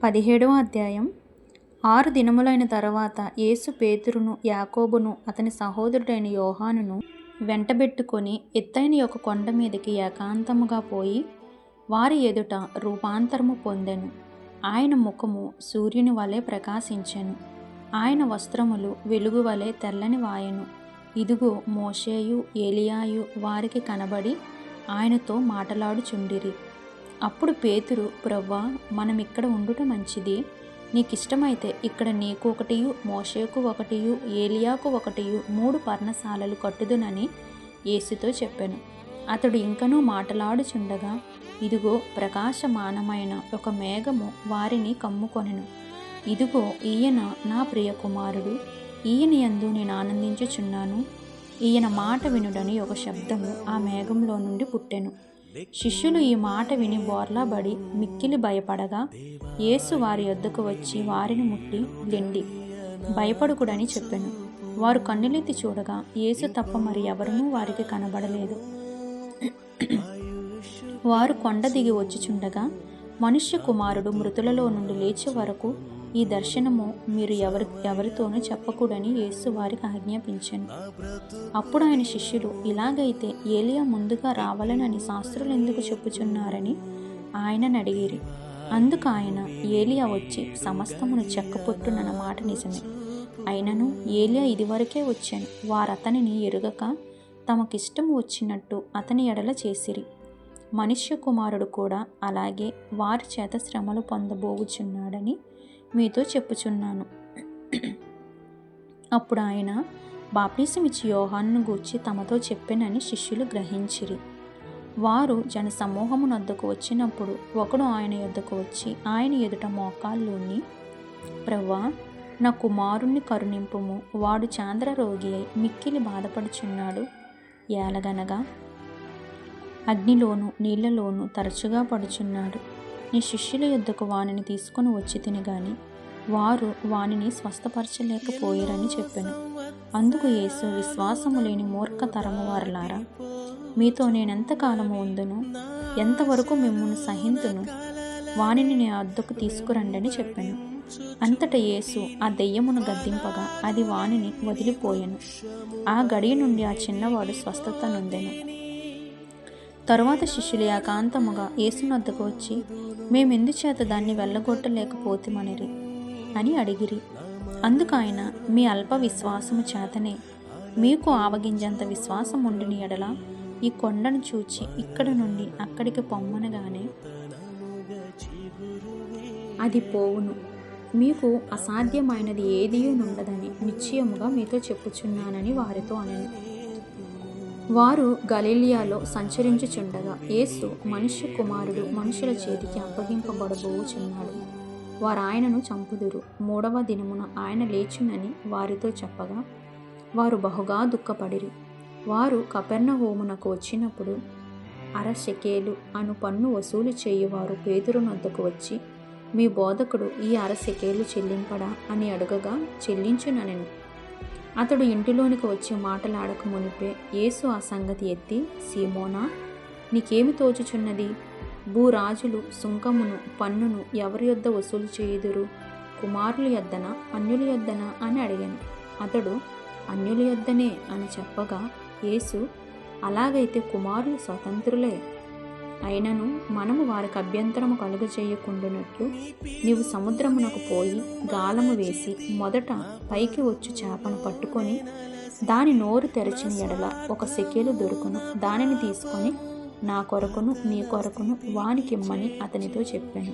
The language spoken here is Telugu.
17వ అధ్యాయం. 6 దినములైన తరువాత యేసు పేతురును, యాకోబును, అతని సహోదరుడైన యోహానును వెంటబెట్టుకొని ఎత్తైన ఒక కొండ మీదకి ఏకాంతముగా పోయి వారి ఎదుట రూపాంతరము పొందెను. ఆయన ముఖము సూర్యుని వలె ప్రకాశించెను. ఆయన వస్త్రములు వెలుగు వలె తెల్లని వాయెను. ఇదిగో, మోషేయు ఏలియాయు వారికి కనబడి ఆయనతో మాటలాడుచుండిరి. అప్పుడు పేతురు, ప్రభువా, మనమిక్కడ ఉండుట మంచిది. నీకిష్టమైతే ఇక్కడ నీకు ఒకటియు, మోషేకు ఒకటియు, ఏలియాకు ఒకటియు 3 పర్ణశాలలు కట్టుదునని యేసుతో చెప్పెను. అతడు ఇంకనూ మాటలాడుచుండగా ఇదిగో, ప్రకాశమానమైన ఒక మేఘము వారిని కమ్ముకొనెను. ఇదిగో, ఈయన నా ప్రియ కుమారుడు, ఈయన యందు నేను ఆనందించుచున్నాను, ఈయన మాట వినుడని ఒక శబ్దము ఆ మేఘంలో నుండి పుట్టెను. శిష్యులు ఈ మాట విని బోర్లాబడి మిక్కిలి భయపడగా యేసు వారి యొద్దకు వచ్చి వారిని ముట్టి, లెండి, భయపడుకుడని చెప్పెను. వారు కన్నులెత్తి చూడగా యేసు తప్ప మరి ఎవరునూ వారికి కనబడలేదు. వారు కొండ దిగి వచ్చుచుండగా, మనుష్య కుమారుడు మృతులలో నుండి లేచే వరకు ఈ దర్శనము మీరు ఎవరితోనూ చెప్పకూడని యేసు వారికి ఆజ్ఞాపించెను. అప్పుడు ఆయన శిష్యులు, ఇలాగైతే ఏలియా ముందుగా రావాలనని శాస్త్రులు ఎందుకు చెప్పుచున్నారని ఆయనను అడిగిరి. అందుకు ఆయన, ఏలియా వచ్చి సమస్తమును చెక్కపొట్టునన్న మాట నిజమే. అయినను ఏలియా ఇదివరకే వచ్చాను, వారతనిని ఎరుగక తమకిష్టము వచ్చినట్టు అతని ఎడల చేసిరి. మనుష్య కుమారుడు కూడా అలాగే వారి చేత శ్రమలు పొందబోవుచున్నాడని మీతో చెప్పుచున్నాను. అప్పుడు ఆయన బాప్తిసమిచ్చి యోహానును గూర్చి తమతో చెప్పెనని శిష్యులు గ్రహించిరి. వారు జనసమూహమునొద్దకు వచ్చినప్పుడు ఒకడు ఆయన యొద్దకు వచ్చి ఆయన ఎదుట మోకాళ్ళూని, ప్రభువా, నా కుమారుణ్ణి కరుణింపుము, వాడు చాంద్ర రోగి అయి మిక్కిలి బాధపడుచున్నాడు. ఏలగనగా అగ్నిలోను నీళ్లలోనూ తరచుగా పడుచున్నాడు. నీ శిష్యుల యొద్దకు వానిని తీసుకొని వచ్చి తిని గాని వారు వానిని స్వస్థపరచలేకపోయిరని చెప్పెను. అందుకు యేసు, విశ్వాసము లేని మూర్ఖ తరము వారలారా, మీతో నేనెంతకాలము ఉందును, ఎంతవరకు మిమ్మును సహింతును, వానిని నీ వద్దకు తీసుకురండని చెప్పెను. అంతటా యేసు ఆ దెయ్యమును గద్దింపగా అది వానిని వదిలిపోయెను. ఆ గడియ నుండి ఆ చిన్నవాడు స్వస్థత నొందెను. తరువాత శిష్యులు ఏకాంతముగా యేసునొద్దకు వచ్చి, మేమెందుచేత దాన్ని వెళ్ళగొట్టలేకపోతిమనిరి అని అడిగిరి. అందుకు ఆయన, మీ అల్ప విశ్వాసము చేతనే. మీకు ఆవగింజంత విశ్వాసం ఉండిన ఎడల ఈ కొండను చూచి ఇక్కడ నుండి అక్కడికి పొమ్మనగానే అది పోవును. మీకు అసాధ్యమైనది ఏదియూ నుండదని నిశ్చయముగా మీతో చెప్పుచున్నానని వారితో అనెను. వారు గలిలయలో సంచరించుచుండగా యేసు, మనుష్య కుమారుడు మనుషుల చేతికి అప్పగింపబడబోచున్నాడు, వారు ఆయనను చంపుదురు, 3వ దినమున ఆయన లేచునని వారితో చెప్పగా వారు బహుగా దుఃఖపడిరి. వారు కపెర్నహూమునకు వచ్చినప్పుడు 1/2 షెకెలు అను పన్ను వసూలు చేయువారు పేతురునొద్దకు వచ్చి, మీ బోధకుడు ఈ 1/2 షెకెలు చెల్లింపడా అని అడుగగా చెల్లించుననెను. అతడు ఇంటిలోనికి వచ్చి మాటలాడక మునిపే యేసు ఆ సంగతి ఎత్తి, సీమోనా, నీకేమి తోచుచున్నది? భూరాజులు సుంకమును పన్నును ఎవరి యొద్ద వసూలు చేయుదురు, కుమారుల యొద్దనా అన్యుల యొద్దనా అని అడిగాను. అతడు, అన్యుల యొద్దనే అని చెప్పగా యేసు, అలాగైతే కుమారులు స్వతంత్రులే. అయినను మనము వారికి అభ్యంతరము కలుగజేయకుండునట్లు నీవు సముద్రమునకు పోయి గాలము వేసి మొదట పైకి వచ్చు చేపను పట్టుకొని దాని నోరు తెరచిన ఎడల 1 షెకెలు దొరుకును. దానిని తీసుకొని నా కొరకును నీ కొరకును వానికిమ్మని అతనితో చెప్పాను.